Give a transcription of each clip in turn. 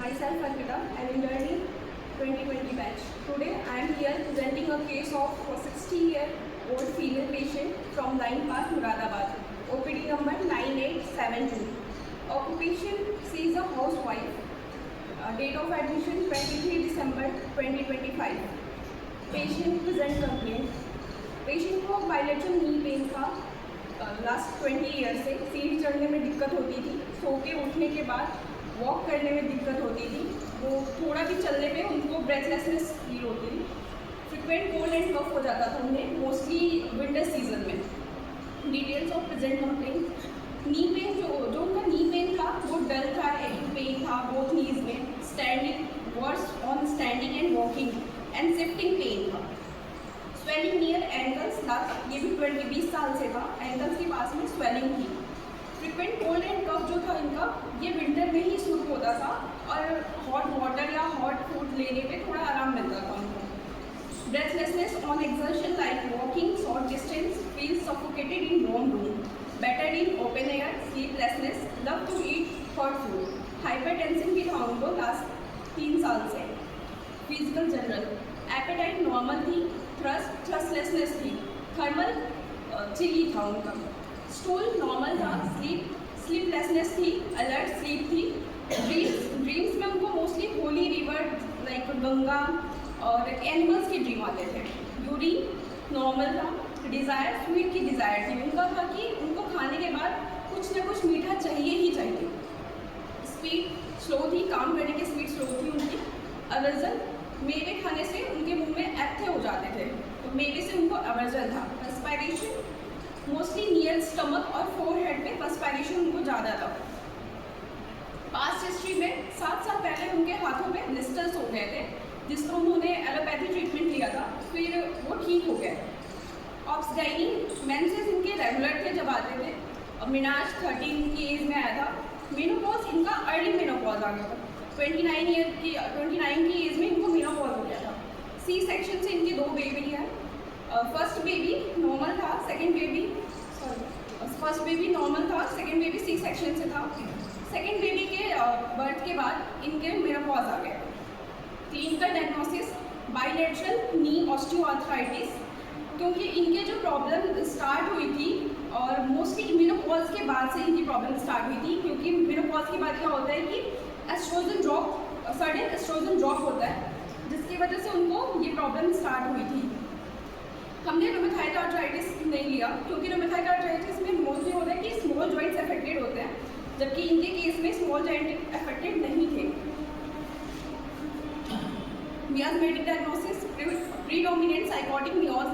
Myself Arpita, I am learning 2020 batch. Today I am here presenting a case of a 60-year-old female patient from Line Park, Muradabad. OPD number 9872. Occupation, she is a housewife. Date of admission 23 December 2025. Patient present complaint. Patient को bilateral नी pain था last 20 year से. सीढ़ी चढ़ने में दिक्कत होती थी, सो के उठने के बाद वॉक करने में दिक्कत होती थी, वो थोड़ा भी चलने पे उनको ब्रेथलेसनेस फील होती थी. फ्रिक्वेंट कोल्ड एंड कफ हो जाता था उन्हें, मोस्टली विंटर सीजन में. Details of present complaint. Knee pain जो उनका नी पेन था वो डल था, एक्यूट पेन था बोथ नीज में. Standing worse on standing and walking and shifting pain था. स्वेलिंग नियर एंकल्स था, ये भी 20 साल से था. एंकल्स के पास में स्वेलिंग थी. फ्रिक्वेंट कोल्ड एंड कफ जो था इनका, ये विंटर में ही शुरू होता था और हॉट वाटर या हॉट फूड लेने पे थोड़ा आराम मिलता था उनको. Breathlessness on exertion like walking short distance, feel suffocated in warm room, better in open air, sleeplessness, love to eat hot food. Hypertension भी था उनको लास्ट 3 साल से. फिजिकल जनरल एपेटाइट नॉर्मल थी, थ्रस्टलेसनेस थी, थर्मल चिली था उनका. स्टूल नॉर्मल था, स्लीपलेसनेस थी, अलर्ट स्लीप थी. ड्रीम्स में उनको mostly Holi river like Ganga और एनिमल्स के ड्रीम आते थे. यूरिन नॉर्मल था. डिज़ायर स्वीट की डिज़ायर थी. उनका था कि उनको खाने के बाद कुछ ना कुछ मीठा चाहिए ही चाहिए. स्पीड स्लो थी, काम करने की स्पीड स्लो थी उनकी. अवर्जन मेवे खाने से उनके मुंह में एप्थे हो जाते थे, तो मेवे से उनको अवर्जन था. पर्सपायरेशन मोस्टली नियर स्टमक और फोरहेड पे पर्सपायरेशन उनको ज़्यादा था. पास्ट हिस्ट्री में 7 साल पहले उनके हाथों में ब्लिस्टर्स हो गए थे, जिसको उन्होंने एलोपैथी ट्रीटमेंट लिया था, फिर वो ठीक हो गए. ऑब्सगाइनी मेंसेस इनके रेगुलर थे जब आते थे. मिनाज 13 की एज में आया था. मेनोपॉज इनका अर्ली मेनोपॉज आ गया था. 29 की एज में इनको मेनोपॉज हो गया था. सी सेक्शन से इनके 2 बेबी हैं. फर्स्ट बेबी नॉर्मल था, फर्स्ट बेबी नॉर्मल था, सेकेंड बेबी सी सेक्शन से था. सेकेंड बेबी के बर्थ के बाद इनके मेनोपॉज आ गया. Clinical diagnosis bilateral knee osteoarthritis, क्योंकि इनके जो प्रॉब्लम स्टार्ट हुई थी और मोस्टली मेनोपॉज के बाद से इनकी प्रॉब्लम स्टार्ट हुई थी, क्योंकि मेनोपॉज के बाद क्या होता है कि estrogen drop, sudden estrogen drop होता है, जिसकी वजह से उनको ये प्रॉब्लम स्टार्ट हुई थी. हमने रूमेटॉइड आर्थराइटिस नहीं लिया, क्योंकि रूमेटॉइड आर्थराइटिस में मोस्टली होता है कि स्मॉल जॉइंट्स अफेक्टेड होते हैं, जबकि इनके केस में स्मॉल जॉइंट अफेक्टेड नहीं थे. मियास्मेटिक डायग्नोसिस प्रीडोमिनेंट साइकोटिक नियोज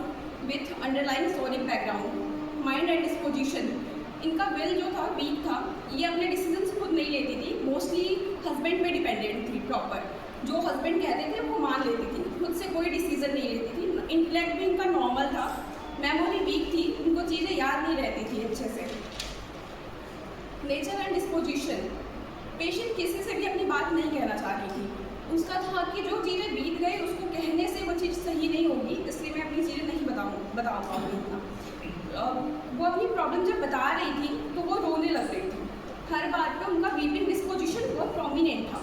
with underlying sonic background. Mind and disposition, इनका विल जो था वीक था. ये अपने डिसीजंस खुद नहीं लेती थी, मोस्टली हस्बैंड पे डिपेंडेंट थी. प्रॉपर जो हस्बैंड कहते थे वो मान लेती थी, खुद से कोई डिसीजन नहीं लेती थी. इंटेलेक्ट भी इनका नॉर्मल था. मेमोरी वीक थी, उनको चीज़ें याद नहीं रहती थी अच्छे से. नेचर एंड डिस्पोजिशन, पेशेंट किसी से भी अपनी बात नहीं कहना चाहती थी. उसका था कि जो चीज़ें बीत गई उसको कहने से वो चीज़ सही नहीं होगी, इसलिए मैं अपनी चीज़ें नहीं बता पाऊँगी इतना. वो अपनी प्रॉब्लम जब बता रही थी तो वो रोने लग रही थी. हर बात पे उनका वीपिंग डिस्पोजिशन बहुत प्रोमिनेंट था.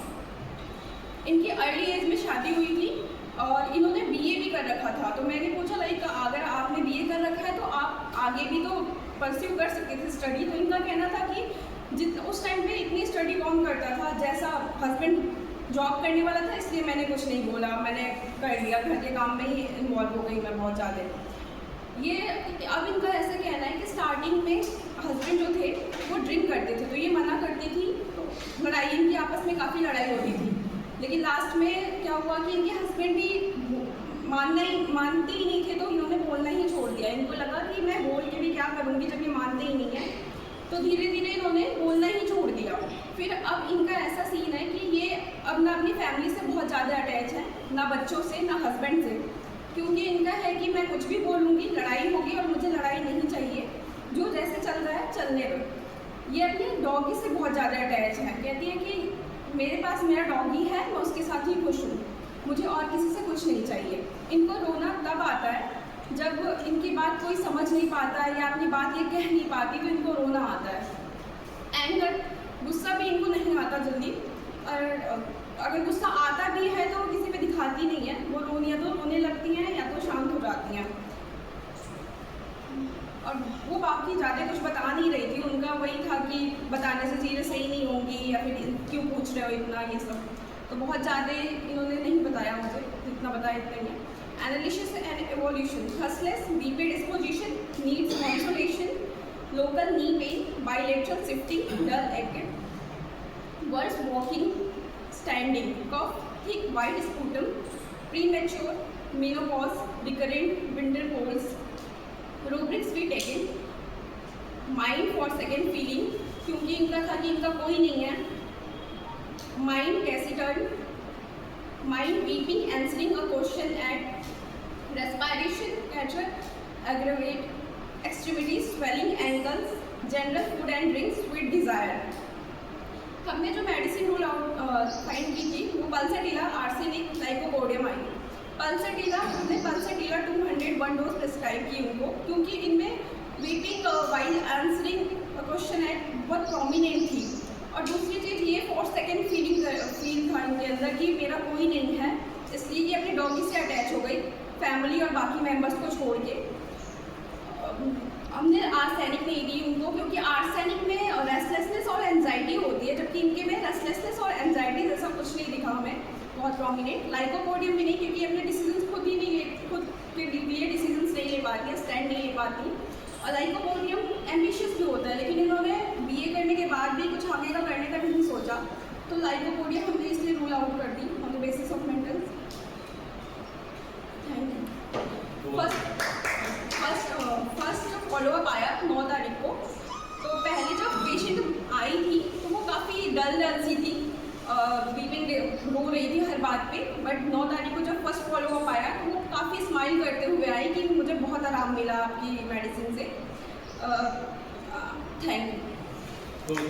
इनकी अर्ली एज में शादी हुई थी और इन्होंने बीए भी कर रखा था. तो मैंने पूछा लाइक अगर आपने बीए कर रखा है तो आप आगे भी तो परस्यू कर सकते थे स्टडी. तो इनका कहना था कि उस टाइम पे इतनी स्टडी कौन करता था, जैसा हस्बैंड जॉब करने वाला था, इसलिए मैंने कुछ नहीं बोला, मैंने कर लिया, घर के काम में ही इन्वॉल्व हो गई मैं बहुत ज़्यादा. ये अब इनका ऐसा कहना है कि स्टार्टिंग में हस्बैंड जो थे वो ड्रिंक करते थे, तो ये मना करती थी. तो लड़ाई इनकी आपस में काफ़ी लड़ाई होती थी. लेकिन लास्ट में क्या हुआ कि इनके हस्बैंड भी मानते ही नहीं थे, तो इन्होंने बोलना ही छोड़ दिया. इनको लगा कि मैं बोल के भी क्या करूँगी जब ये मानते ही नहीं है, तो धीरे धीरे इन्होंने बोलना ही छोड़ दिया. फिर अब इनका ऐसा सीन है कि ये अब ना अपनी फैमिली से बहुत ज़्यादा अटैच है, ना बच्चों से ना हस्बैंड से, क्योंकि इनका है कि मैं कुछ भी बोलूँगी लड़ाई होगी और मुझे लड़ाई नहीं चाहिए, जो जैसे चल रहा है चलने दो. ये अपनी डॉगी से बहुत ज़्यादा अटैच है. कहती है कि मेरे पास मेरा डॉगी है, मैं उसके साथ ही खुश हूँ, मुझे और किसी से कुछ नहीं चाहिए. इनको रोना तब आता है जब इनकी बात कोई समझ नहीं पाता है या अपनी बात ये कह नहीं पाती, तो इनको रोना आता है. एंगर गुस्सा भी इनको नहीं आता जल्दी, और अगर गुस्सा आता भी है तो किसी पे दिखाती नहीं है, वो या तो रोने लगती हैं या तो शांत हो जाती हैं। और वो बाकी ज़्यादा कुछ बता नहीं रही थी, उनका वही था कि बताने से चीज़ें सही नहीं होंगी या फिर क्यों पूछ रहे हो इतना, ये सब। तो बहुत ज़्यादा इन्होंने नहीं बताया मुझे, जितना बताया इतना ही है। Analysis and evolution, thirstless, BP disposition, needs consolation, local knee pain, bilateral shifting, dull acted, worse walking, standing, cough, thick white sputum, premature, menopause, recurrent winter colds, rubrics भी taken, mind forsaken feeling, क्योंकि इनका था कि इनका कोई नहीं है, mind taciturn, mind weeping answering a question at, respiration catcher, aggravate, extremities swelling ankles, general food and drinks with desire. हमने जो मेडिसिन रूल आउट फाइंड की थी वो पल्साटीला, आर्सेनिक, लाइकोपोडियम आई। पल्साटीला, हमने पल्साटीला 200 1 डोज प्रिस्क्राइब की उनको, क्योंकि इनमें वीपिंग वाइल आंसरिंग क्वेश्चन है बहुत प्रोमिनेंट थी। और दूसरी चीज़ ये फॉर सेकेंड फील था इनके अंदर कि मेरा कोई नहीं है, इसलिए ये अपने डॉगी से अटैच हो गई, फैमिली और बाकी मेंबर्स को छोड़ के। हमने आर्सेनिक नहीं दी उनको, क्योंकि आर्सेनिक में रेस्टलेसनेस और एंजाइटी होती है, जबकि इनके में रेस्टलेसनेस और एंजाइटी जैसा कुछ नहीं दिखा हमें बहुत प्रोमिनेंट। लाइकोपोडियम भी नहीं, क्योंकि अपने डिसीजन खुद ही नहीं खुद के लिए डिसीजन नहीं ले पाती है, स्टैंड नहीं ले पाती। और लाइकोपोडियम एम्बिशियस भी होता है, लेकिन इन्होंने बीए करने के बाद भी कुछ आगे का करने का नहीं सोचा, तो लाइकोपोडियम हमने इसलिए रूल आउट कर दी on the basis of mental. Thank you. First follow up आया 9 तारीख को। तो पहले जब पेशेंट आई थी तो वो काफ़ी डल सी थी, वीपिंग रो रही थी हर बात पे, बट 9 तारीख को जब फर्स्ट फॉलोअप आया तो वो काफ़ी स्माइल करते हुए आई कि मुझे बहुत आराम मिला आपकी मेडिसिन से। Thank you.